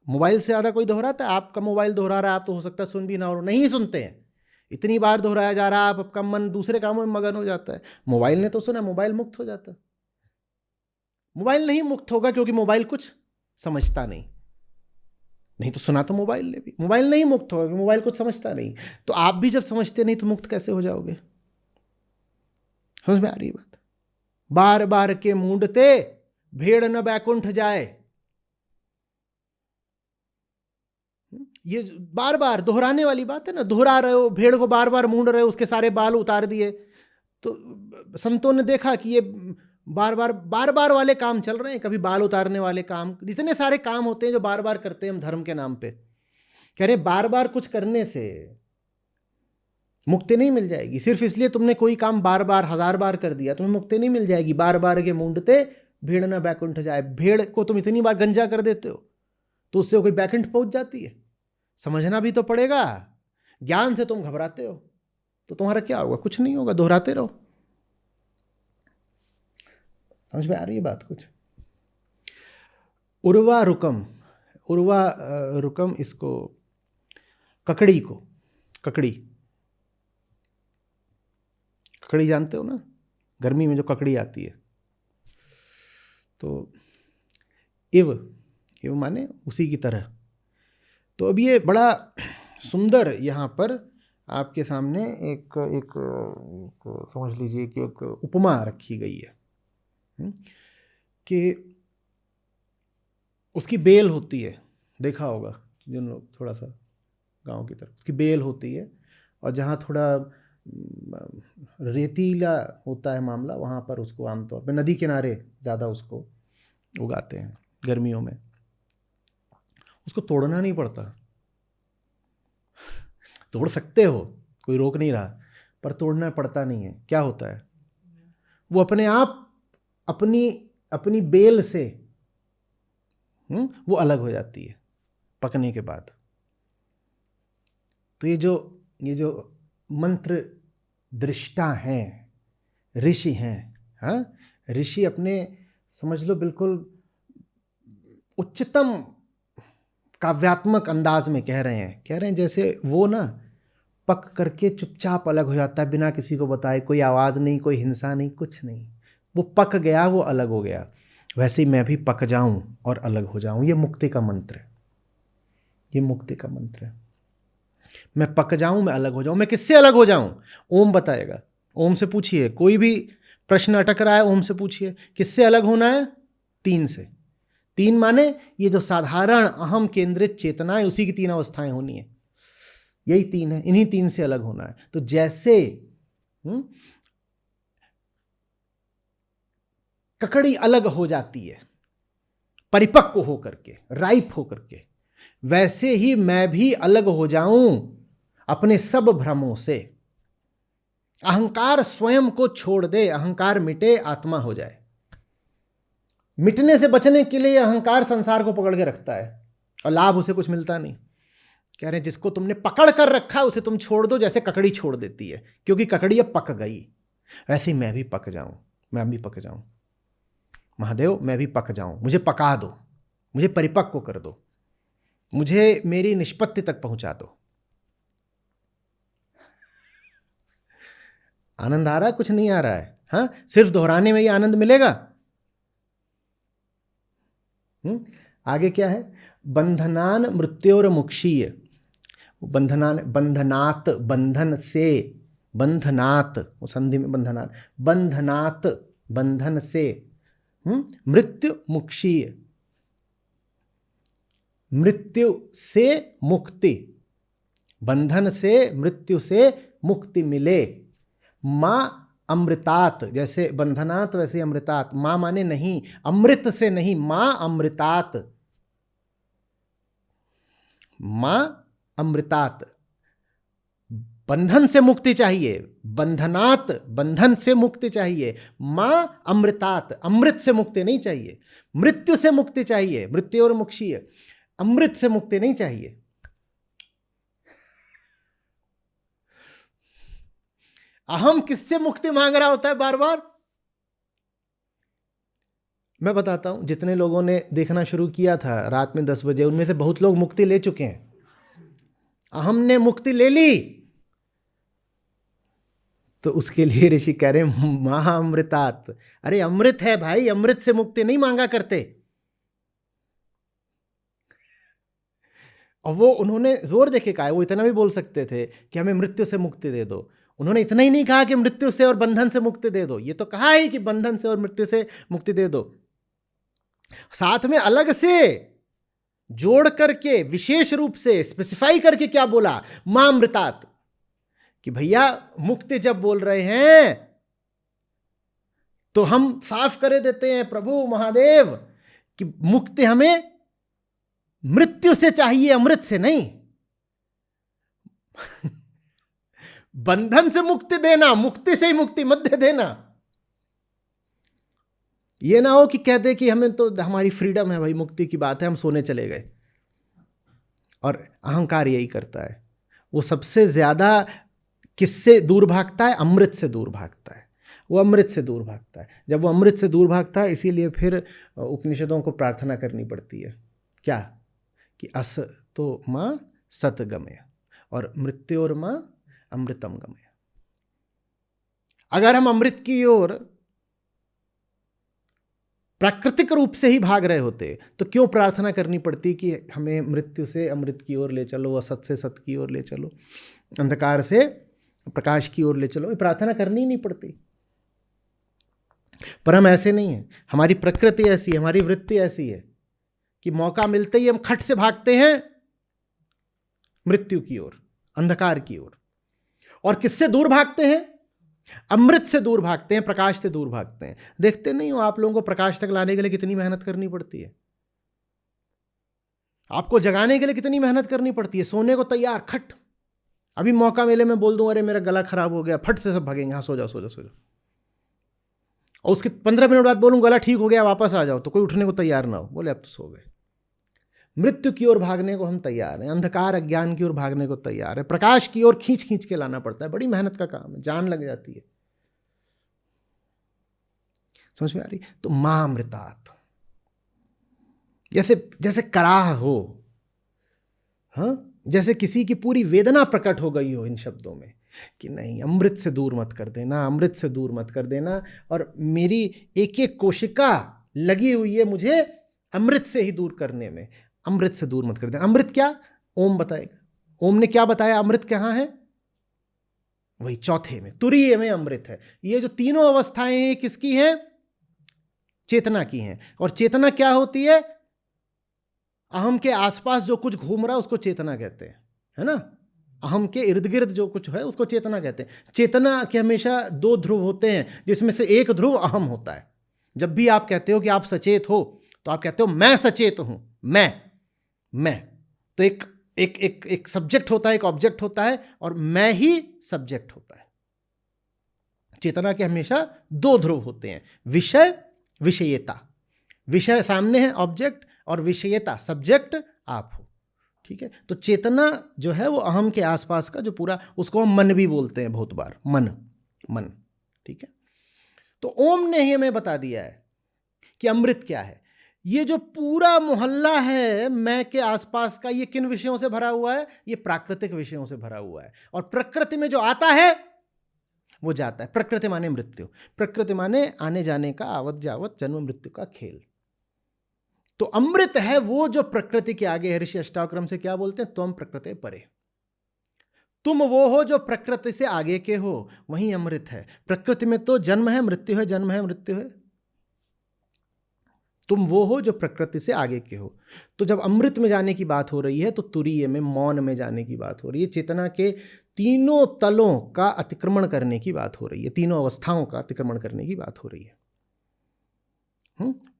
मोबाइल से ज़्यादा कोई दोहराता है? आपका मोबाइल दोहरा रहा है, आप तो हो सकता है सुन भी ना हो, नहीं सुनते हैं। इतनी बार दोहराया जा रहा है, आपका मन दूसरे कामों में मगन हो जाता है। मोबाइल ने तो सुना, मोबाइल मुक्त हो जाता है। मोबाइल नहीं मुक्त होगा क्योंकि मोबाइल कुछ समझता नहीं। नहीं तो सुना तो मोबाइल ने भी। मोबाइल नहीं मुक्त होगा, मोबाइल कुछ समझता नहीं। तो आप भी जब समझते नहीं तो मुक्त कैसे हो जाओगे? समझ में आ रही बात? बार बार के मूंढते भेड़ न बैकुंठ जाए। ये बार बार दोहराने वाली बात है ना। दोहरा रहे हो, भेड़ को बार बार मूंढ रहे हो, उसके सारे बाल उतार दिए। तो संतों ने देखा कि ये बार बार वाले काम चल रहे हैं। कभी बाल उतारने वाले काम, इतने सारे काम होते हैं जो बार बार करते हैं हम धर्म के नाम पे। कह रहे बार बार कुछ करने से मुक्ति नहीं मिल जाएगी। सिर्फ इसलिए तुमने कोई काम बार बार 1000 बार कर दिया, तुम्हें मुक्ति नहीं मिल जाएगी। बार बार के मूंढते भेड़ न बैकुंठ जाए। भेड़ को तुम इतनी बार गंजा कर देते हो तो उससे कोई बैकुंठ पहुंच जाती है? समझना भी तो पड़ेगा। ज्ञान से तुम घबराते हो तो तुम्हारा क्या होगा? कुछ नहीं होगा, दोहराते रहो। समझ में आ रही है बात कुछ? उर्वा रुकम, उर्वा रुकम, इसको ककड़ी को, ककड़ी जानते हो ना? गर्मी में जो ककड़ी आती है, तो इव माने उसी की तरह। तो अब ये बड़ा सुंदर यहाँ पर आपके सामने एक समझ लीजिए कि एक उपमा रखी गई है कि उसकी बेल होती है। देखा होगा जिन लोग थोड़ा सा गांव की तरफ, उसकी बेल होती है, और जहाँ थोड़ा रेतीला होता है मामला, वहाँ पर उसको आमतौर पर नदी किनारे ज़्यादा उसको उगाते हैं गर्मियों में। उसको तोड़ना नहीं पड़ता। तोड़ सकते हो, कोई रोक नहीं रहा, पर तोड़ना पड़ता नहीं है। क्या होता है, वो अपने आप अपनी अपनी बेल से वो अलग हो जाती है पकने के बाद। तो ये जो मंत्र दृष्टा हैं, ऋषि हैं, हाँ, ऋषि अपने समझ लो बिल्कुल उच्चतम काव्यात्मक अंदाज में कह रहे हैं जैसे वो ना पक करके चुपचाप अलग हो जाता है बिना किसी को बताए, कोई आवाज़ नहीं, कोई हिंसा नहीं, कुछ नहीं, वो पक गया, वो अलग हो गया। वैसे ही मैं भी पक जाऊं और अलग हो जाऊं। ये मुक्ति का मंत्र है, ये मुक्ति का मंत्र है। मैं पक जाऊं, मैं अलग हो जाऊं। मैं किससे अलग हो जाऊं? ओम बताएगा। ओम से पूछिए, कोई भी प्रश्न अटक रहा है ओम से पूछिए, किससे अलग होना है? 3 से। 3 माने ये जो साधारण अहम केंद्रित चेतना है, उसी की 3 अवस्थाएं होनी है। यही 3 है, इन्हीं 3 से अलग होना है। तो जैसे ककड़ी अलग हो जाती है परिपक्व होकर के, राइप होकर के, वैसे ही मैं भी अलग हो जाऊं अपने सब भ्रमों से। अहंकार स्वयं को छोड़ दे, अहंकार मिटे, आत्मा हो जाए। मिटने से बचने के लिए अहंकार संसार को पकड़ के रखता है और लाभ उसे कुछ मिलता नहीं। कह रहे हैं जिसको तुमने पकड़ कर रखा उसे तुम छोड़ दो, जैसे ककड़ी छोड़ देती है, क्योंकि ककड़ी अब पक गई। वैसे ही मैं भी पक जाऊं, मैं भी पक जाऊं। महादेव मैं भी पक जाऊं, मुझे पका दो, मुझे परिपक्व कर दो, मुझे मेरी निष्पत्ति तक पहुंचा दो। आनंद आ रहा है? कुछ नहीं आ रहा है? हाँ, सिर्फ दोहराने में ही आनंद मिलेगा। आगे क्या है? बंधनान मृत्योर मुक्षीय। बंधनान, बंधनात, बंधन से, बंधनात, वो संधि में बंधनात, बंधनात, बंधन से, मृत्यु मुक्षीय, मृत्यु से मुक्ति, बंधन से, मृत्यु से मुक्ति मिले। माँ अमृतात, जैसे बंधनात वैसे अमृतात। माँ माने नहीं, अमृत से नहीं, माँ अमृतात, माँ अमृतात। बंधन से मुक्ति चाहिए, बंधनात, बंधन से मुक्ति चाहिए। माँ अमृतात, अमृत से मुक्ति नहीं चाहिए। मृत्यु से मुक्ति चाहिए, मृत्यु और मुक्षीय, अमृत से मुक्ति नहीं चाहिए। अहम किससे मुक्ति मांग रहा होता है बार बार? मैं बताता हूं, जितने लोगों ने देखना शुरू किया था रात में 10 बजे, उनमें से बहुत लोग मुक्ति ले चुके हैं। अहम ने मुक्ति ले ली, तो उसके लिए ऋषि कह रहे हैं महाअमृतात। अरे अमृत है भाई, अमृत से मुक्ति नहीं मांगा करते। और वो उन्होंने जोर देके कहा है, वो इतना भी बोल सकते थे कि हमें मृत्यु से मुक्ति दे दो। उन्होंने इतना ही नहीं कहा कि मृत्यु से और बंधन से मुक्ति दे दो, ये तो कहा ही कि बंधन से और मृत्यु से मुक्ति दे दो। साथ में अलग से जोड़ करके विशेष रूप से स्पेसिफाई करके क्या बोला? मां अमृतात। कि भैया मुक्ति जब बोल रहे हैं तो हम साफ करे देते हैं प्रभु महादेव कि मुक्ति हमें मृत्यु से चाहिए, अमृत से नहीं। बंधन से मुक्ति देना, मुक्ति से ही मुक्ति मत दे देना। ये ना हो कि कह दे कि हमें तो हमारी फ्रीडम है भाई, मुक्ति की बात है, हम सोने चले गए। और अहंकार यही करता है, वो सबसे ज्यादा किससे दूर भागता है? अमृत से दूर भागता है। वो अमृत से दूर भागता है। जब वो अमृत से दूर भागता है, इसीलिए फिर उपनिषदों को प्रार्थना करनी पड़ती है। क्या? कि अस तो मां सत गमय और मृत्योर मां अमृतम गमय। अगर हम अमृत की ओर प्राकृतिक रूप से ही भाग रहे होते तो क्यों प्रार्थना करनी पड़ती कि हमें मृत्यु से अमृत की ओर ले चलो, असत से सत की ओर ले चलो, अंधकार से प्रकाश की ओर ले चलो? ये प्रार्थना करनी ही नहीं पड़ती। पर हम ऐसे नहीं हैं, हमारी प्रकृति ऐसी है, हमारी वृत्ति ऐसी है कि मौका मिलते ही हम खट से भागते हैं मृत्यु की ओर, अंधकार की ओर। और किससे दूर भागते हैं? अमृत से दूर भागते हैं, प्रकाश से दूर भागते हैं। देखते नहीं हो आप लोगों को प्रकाश तक लाने के लिए कितनी मेहनत करनी पड़ती है? आपको जगाने के लिए कितनी मेहनत करनी पड़ती है, सोने को तैयार, खट अभी मौका मिले मैं बोल दूं अरे मेरा गला खराब हो गया, फट से सब भागेंगे, हाँ सो जाओ सो जाओ सो जाओ, और उसके 15 मिनट बाद बोलूं गला ठीक हो गया वापस आ जाओ, तो कोई उठने को तैयार ना हो, बोले अब तो सो गए। मृत्यु की ओर भागने को हम तैयार हैं, अंधकार अज्ञान की ओर भागने को तैयार है, प्रकाश की ओर खींच खींच के लाना पड़ता है, बड़ी मेहनत का काम है, जान लग जाती है। समझ में आ रही? तो मां अमृतात, जैसे जैसे कराह हो, हाँ, जैसे किसी की पूरी वेदना प्रकट हो गई हो इन शब्दों में कि नहीं अमृत से दूर मत कर देना, अमृत से दूर मत कर देना, और मेरी एक एक कोशिका लगी हुई है मुझे अमृत से ही दूर करने में, अमृत से दूर मत कर देना। अमृत क्या? ओम बताएगा। ओम ने क्या बताया अमृत कहाँ है? वही चौथे में, तुरीय में अमृत है। ये जो तीनों अवस्थाएं हैं किसकी हैं? चेतना की हैं। और चेतना क्या होती है? अहम के आसपास जो कुछ घूम रहा है उसको चेतना कहते हैं, है ना? अहम के इर्द गिर्द जो कुछ है उसको चेतना कहते हैं। चेतना के हमेशा दो ध्रुव होते हैं, जिसमें से एक ध्रुव अहम होता है। जब भी आप कहते हो कि आप सचेत हो, तो आप कहते हो मैं सचेत हूं, मैं। तो एक सब्जेक्ट होता है, एक ऑब्जेक्ट होता है, और मैं ही सब्जेक्ट होता है। चेतना के हमेशा दो ध्रुव होते हैं, विषय, विषयता। विषय सामने है ऑब्जेक्ट, और विषयता सब्जेक्ट आप हो। ठीक है? तो चेतना जो है वो अहम के आसपास का जो पूरा, उसको हम मन भी बोलते हैं बहुत बार, मन। ठीक है? तो ओम ने ही हमें बता दिया है कि अमृत क्या है। ये जो पूरा मोहल्ला है मैं के आसपास का, ये किन विषयों से भरा हुआ है? ये प्राकृतिक विषयों से भरा हुआ है। और प्रकृति में जो आता है वो जाता है। प्रकृति माने मृत्यु, प्रकृति माने आने जाने का, आवत जावत, जन्म मृत्यु का खेल। तो अमृत है वो जो प्रकृति के आगे है। ऋषि अष्टावक्रम से क्या बोलते हैं? त्वम प्रकृति परे। तुम वो हो जो प्रकृति से आगे के हो, वही अमृत है। प्रकृति में तो जन्म है मृत्यु है, जन्म है मृत्यु है। तुम वो हो जो प्रकृति से आगे के हो। तो जब अमृत में जाने की बात हो रही है तो तुरीय में, मौन में जाने की बात हो रही है। चेतना के तीनों तलों का अतिक्रमण करने की बात हो रही है, तीनों अवस्थाओं का अतिक्रमण करने की बात हो रही है।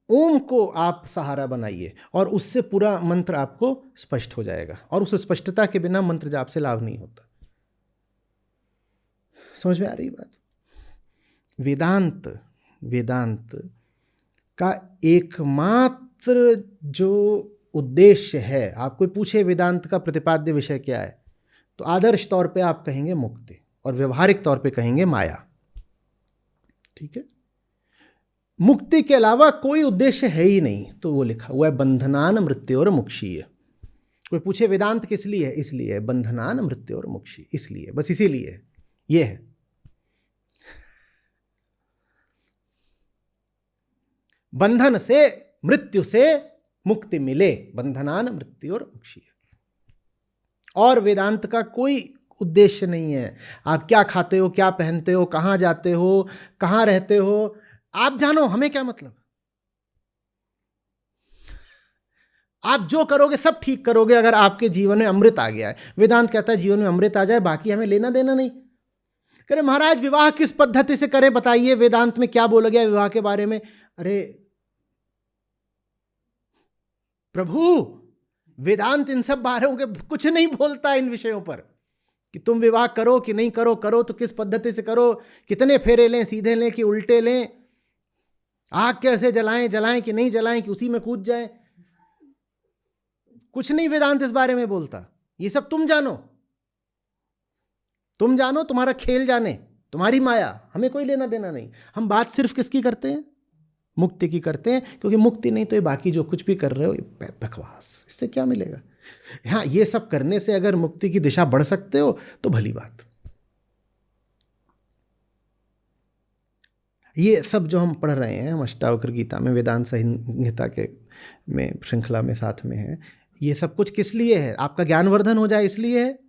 ओम को आप सहारा बनाइए और उससे पूरा मंत्र आपको स्पष्ट हो जाएगा, और उस स्पष्टता के बिना मंत्र जाप से लाभ नहीं होता। समझ में आ रही बात? वेदांत का एकमात्र जो उद्देश्य है, आप कोई पूछे वेदांत का प्रतिपाद्य विषय क्या है, तो आदर्श तौर पे आप कहेंगे मुक्ति, और व्यवहारिक तौर पे कहेंगे माया। ठीक है? मुक्ति के अलावा कोई उद्देश्य है ही नहीं, तो वो लिखा हुआ है बंधनान मृत्यु और मुक्षीय। कोई पूछे वेदांत किस लिए है? इसलिए बंधनान मृत्यु और मुक्षी, इसलिए, बस इसीलिए ये है। बंधन से, मृत्यु से मुक्ति मिले, बंधनान मृत्यु और मुक्षीय। और वेदांत का कोई उद्देश्य नहीं है। आप क्या खाते हो, क्या पहनते हो, कहां जाते हो, कहां रहते हो, आप जानो, हमें क्या मतलब। आप जो करोगे सब ठीक करोगे अगर आपके जीवन में अमृत आ गया है। वेदांत कहता है जीवन में अमृत आ जाए, बाकी हमें लेना देना नहीं। कह रहे महाराज विवाह किस पद्धति से करें बताइए, वेदांत में क्या बोला गया विवाह के बारे में? अरे प्रभु, वेदांत इन सब बारों के कुछ नहीं बोलता इन विषयों पर, कि तुम विवाह करो कि नहीं करो, करो तो किस पद्धति से करो, कितने फेरे लें, सीधे लें कि उल्टे लें, आग कैसे जलाएं कि नहीं जलाएं, कि उसी में कूद जाएं। कुछ नहीं वेदांत इस बारे में बोलता। ये सब तुम जानो, तुम्हारा खेल जाने, तुम्हारी माया, हमें कोई लेना देना नहीं। हम बात सिर्फ किसकी करते हैं? मुक्ति की करते हैं, क्योंकि मुक्ति नहीं तो ये बाकी जो कुछ भी कर रहे हो बकवास, इससे क्या मिलेगा। हाँ, ये सब करने से अगर मुक्ति की दिशा बढ़ सकते हो तो भली बात। ये सब जो हम पढ़ रहे हैं, हम अष्टावक्र गीता में, वेदांत संहिता के में श्रृंखला में साथ में है, ये सब कुछ किस लिए है? आपका ज्ञानवर्धन हो जाए इसलिए है।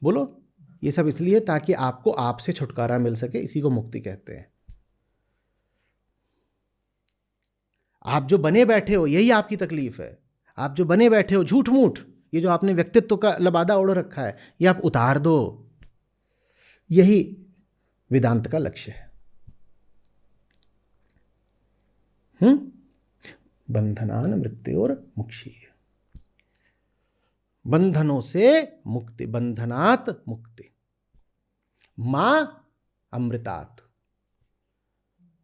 बोलो, ये सब इसलिए ताकि आपको आपसे छुटकारा मिल सके, इसी को मुक्ति कहते हैं। आप जो बने बैठे हो यही आपकी तकलीफ है। आप जो बने बैठे हो झूठ मूठ, ये जो आपने व्यक्तित्व का लबादा ओढ़ रखा है, ये आप उतार दो। यही वेदांत का लक्ष्य है। बंधनान मृत्यु और मुक्षीय। बंधनों से मुक्ति, बंधनात् मुक्ति, मां अमृतात्।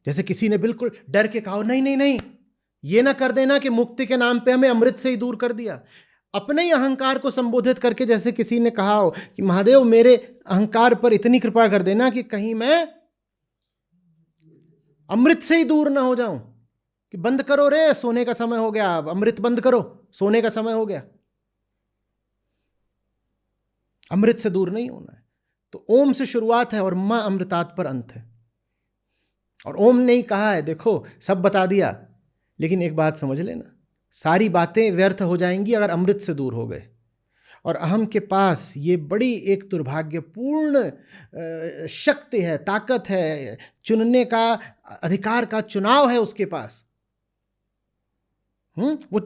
जैसे किसी ने बिल्कुल डर के कहा, नहीं नहीं नहीं, ये ना कर देना कि मुक्ति के नाम पे हमें अमृत से ही दूर कर दिया। अपने ही अहंकार को संबोधित करके जैसे किसी ने कहा हो कि महादेव मेरे अहंकार पर इतनी कृपा कर देना कि कहीं मैं अमृत से ही दूर ना हो जाऊं, कि बंद करो रे, सोने का समय हो गया, अब अमृत बंद करो, सोने का समय हो गया। अमृत से दूर नहीं होना है। तो ओम से शुरुआत है और मां अमृतात् पर अंत है। और ओम ने ही कहा है, देखो सब बता दिया, लेकिन एक बात समझ लेना, सारी बातें व्यर्थ हो जाएंगी अगर अमृत से दूर हो गए। और अहम के पास ये बड़ी एक दुर्भाग्यपूर्ण शक्ति है, ताकत है, चुनने का अधिकार का चुनाव है उसके पास। वो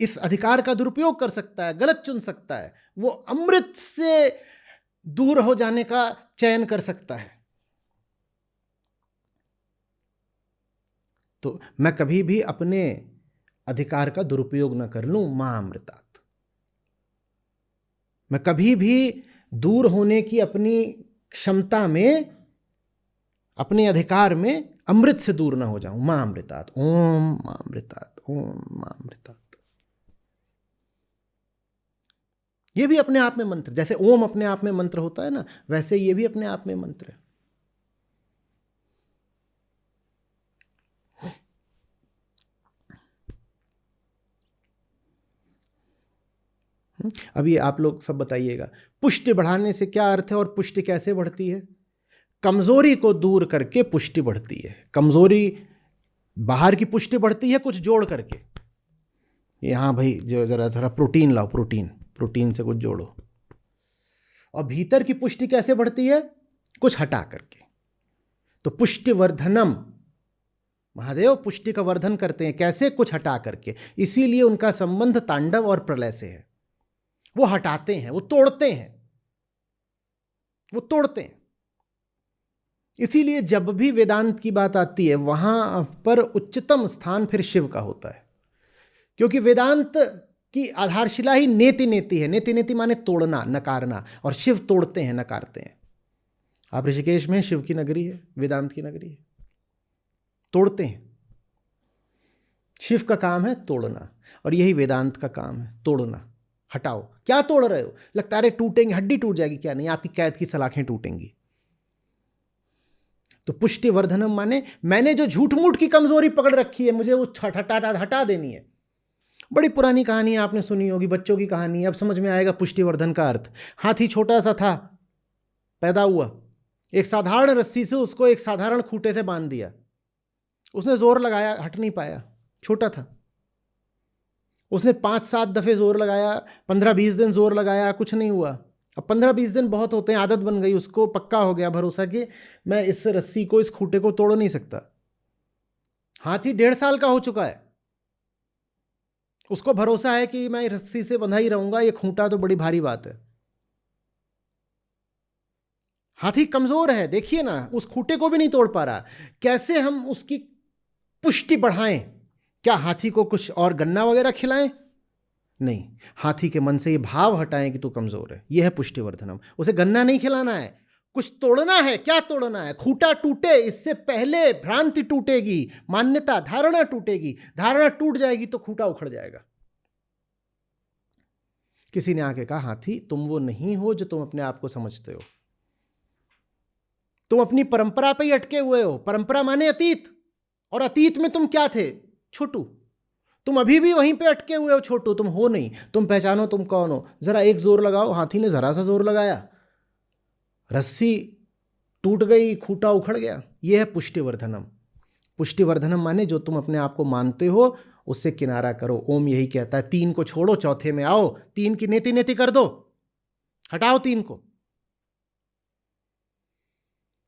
इस अधिकार का दुरुपयोग कर सकता है, गलत चुन सकता है, वो अमृत से दूर हो जाने का चयन कर सकता है। तो मैं कभी भी अपने अधिकार का दुरुपयोग न कर लूं, मां अमृतात्। मैं कभी भी दूर होने की अपनी क्षमता में, अपने अधिकार में अमृत से दूर ना हो जाऊं, मां अमृतात्। ओम मां अमृतात्, ओम मां अमृतात्। ये भी अपने आप में मंत्र, जैसे ओम अपने आप में मंत्र होता है ना, वैसे ये भी अपने आप में मंत्र है। अभी आप लोग सब बताइएगा, पुष्टि बढ़ाने से क्या अर्थ है और पुष्टि कैसे बढ़ती है? कमजोरी को दूर करके पुष्टि बढ़ती है। कमजोरी, बाहर की पुष्टि बढ़ती है कुछ जोड़ करके, यहां भाई जो जरा जरा प्रोटीन लाओ, प्रोटीन से कुछ जोड़ो। और भीतर की पुष्टि कैसे बढ़ती है? कुछ हटा करके। तो पुष्टि वर्धनम, महादेव पुष्टि का वर्धन करते हैं कैसे? कुछ हटा करके। इसीलिए उनका संबंध तांडव और प्रलय से है। वो हटाते हैं, वो तोड़ते हैं, वो तोड़ते हैं। इसीलिए जब भी वेदांत की बात आती है वहां पर उच्चतम स्थान फिर शिव का होता है, क्योंकि वेदांत की आधारशिला ही नेति नेति है। नेति नेति माने तोड़ना, नकारना, और शिव तोड़ते हैं, नकारते हैं। आप ऋषिकेश में शिव की नगरी है, वेदांत की नगरी है, तोड़ते हैं। शिव का काम है तोड़ना, और यही वेदांत का काम है, तोड़ना। हटाओ। क्या तोड़ रहे हो? लगता है टूटेंगे, हड्डी टूट जाएगी, क्या नहीं, आपकी कैद की सलाखें टूटेंगी। तो पुष्टि वर्धनम माने मैंने जो झूठ मूठ की कमजोरी पकड़ रखी है, मुझे वो हटा देनी है। बड़ी पुरानी कहानी आपने सुनी होगी, बच्चों की कहानी, अब समझ में आएगा पुष्टि वर्धन का अर्थ। हाथी छोटा सा था, पैदा हुआ, एक साधारण रस्सी से उसको एक साधारण खूंटे से बांध दिया। उसने जोर लगाया, हट नहीं पाया, छोटा था। उसने 5-7 दफे जोर लगाया, 15-20 दिन जोर लगाया, कुछ नहीं हुआ। अब 15-20 दिन बहुत होते हैं, आदत बन गई, उसको पक्का हो गया भरोसा कि मैं इस रस्सी को, इस खूंटे को तोड़ नहीं सकता। हाथी 1.5 साल का हो चुका है, उसको भरोसा है कि मैं रस्सी से बंधा ही रहूंगा, ये खूंटा तो बड़ी भारी बात है। हाथी कमजोर है, देखिए ना, उस खूंटे को भी नहीं तोड़ पा रहा। कैसे हम उसकी पुष्टि बढ़ाएं? क्या हाथी को कुछ और गन्ना वगैरह खिलाएं? नहीं, हाथी के मन से ये भाव हटाएं कि तू कमजोर है। यह है पुष्टि वर्धनम। उसे गन्ना नहीं खिलाना है, कुछ तोड़ना है। क्या तोड़ना है? खूंटा टूटे इससे पहले भ्रांति टूटेगी, मान्यता, धारणा टूटेगी। धारणा टूट जाएगी तो खूंटा उखड़ जाएगा। किसी ने आके कहा, हाथी तुम वो नहीं हो जो तुम अपने आप को समझते हो। तुम अपनी परंपरा पे ही अटके हुए हो। परंपरा माने अतीत, और अतीत में तुम क्या थे? छोटू। तुम अभी भी वहीं पे अटके हुए हो, छोटू। तुम हो नहीं, तुम पहचानो तुम कौन हो। जरा एक जोर लगाओ। हाथी ने जरा सा जोर लगाया, रस्सी टूट गई, खूंटा उखड़ गया। यह है पुष्टि वर्धनम। पुष्टि वर्धनम माने जो तुम अपने आप को मानते हो उससे किनारा करो। ओम यही कहता है, 3 को छोड़ो, चौथे में आओ। 3 की नेति नेति कर दो, हटाओ 3 को,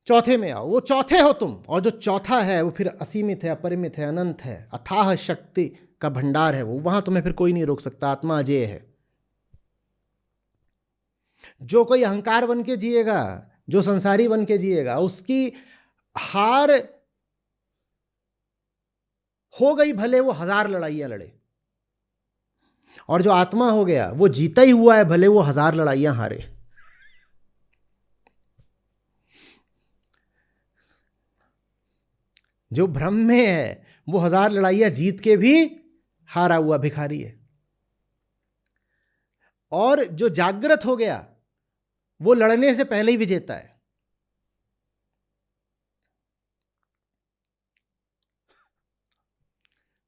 चौथे में आओ। वो चौथे हो तुम, और जो चौथा है वो फिर असीमित है, अपरिमित है, अनंत है, अथाह शक्ति का भंडार है वो। वहां तुम्हें फिर कोई नहीं रोक सकता। आत्मा अजेय है। जो कोई अहंकार बन के जिएगा, जो संसारी बन के जिएगा, उसकी हार हो गई, भले वो 1000 लड़ाइयां लड़े। और जो आत्मा हो गया वो जीता ही हुआ है, भले वो 1000 लड़ाइयां हारे। जो भ्रम में है वो 1000 लड़ाइयां जीत के भी हारा हुआ भिखारी है। और जो जागृत हो गया वो लड़ने से पहले ही विजेता है।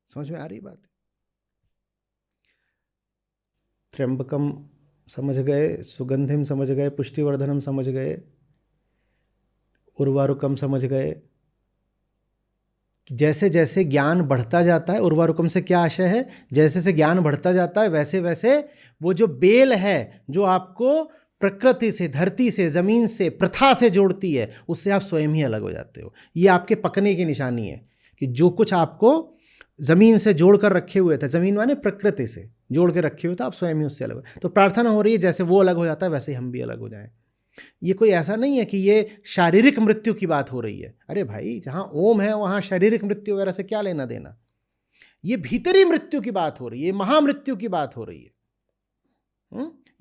समझ में आ रही बात? त्र्यंबकम समझ गए, सुगंधिम समझ गए, पुष्टिवर्धनम समझ गए, उर्वारुकम समझ गए। जैसे जैसे ज्ञान बढ़ता जाता है, उर्वारुकम से क्या आशय है, जैसे जैसे ज्ञान बढ़ता जाता है वैसे वैसे वो जो बेल है जो आपको प्रकृति से, धरती से, जमीन से, प्रथा से जोड़ती है, उससे आप स्वयं ही अलग हो जाते हो। ये आपके पकने की निशानी है कि जो कुछ आपको जमीन से जोड़ कर रखे हुए थे, जमीन माने प्रकृति से जोड़ के रखे हुए थे, आप स्वयं ही उससे अलग हो। तो प्रार्थना हो रही है जैसे वो अलग हो जाता है वैसे ही हम भी अलग हो जाएं। ये कोई ऐसा नहीं है कि ये शारीरिक मृत्यु की बात हो रही है। अरे भाई, जहां ओम है वहां शारीरिक मृत्यु वगैरह से क्या लेना देना। ये भीतरी मृत्यु की बात हो रही है, महामृत्यु की बात हो रही है।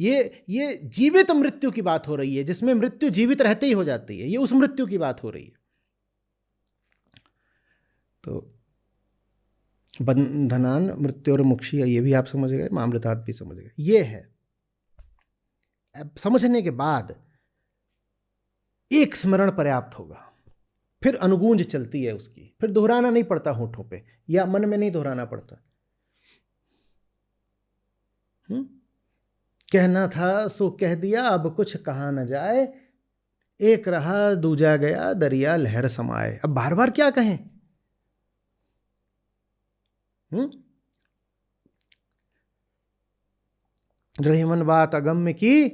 ये जीवित मृत्यु की बात हो रही है, जिसमें मृत्यु जीवित रहते ही हो जाती है। ये उस मृत्यु की बात हो रही है। तो बंधनान मृत्यु और मुक्षी, ये भी आप समझ गए, मामृतात् भी समझ गए। ये है। अब समझने के बाद एक स्मरण पर्याप्त होगा, फिर अनुगूंज चलती है उसकी, फिर दोहराना नहीं पड़ता होठों पे या मन में नहीं दोहराना पड़ता। कहना था सो कह दिया, अब कुछ कहा न जाए, एक रहा दूजा गया दरिया लहर समाए। अब बार बार क्या कहें? रही मन बात अगम्य की,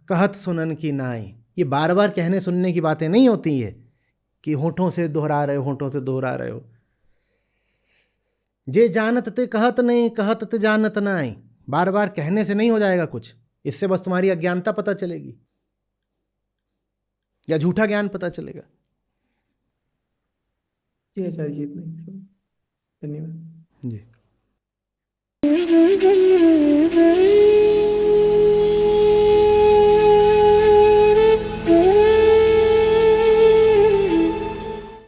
कहत सुनन की नाई। ये बार बार कहने सुनने की बातें नहीं होती है कि होठों से दोहरा रहे हो, होठों से दोहरा रहे हो। जे जानत ते कहत नहीं, कहत ते जानत नाई। बार बार कहने से नहीं हो जाएगा कुछ, इससे बस तुम्हारी अज्ञानता पता चलेगी या झूठा ज्ञान पता चलेगा। जी आचार्य जी, इतना ही। धन्यवाद जी।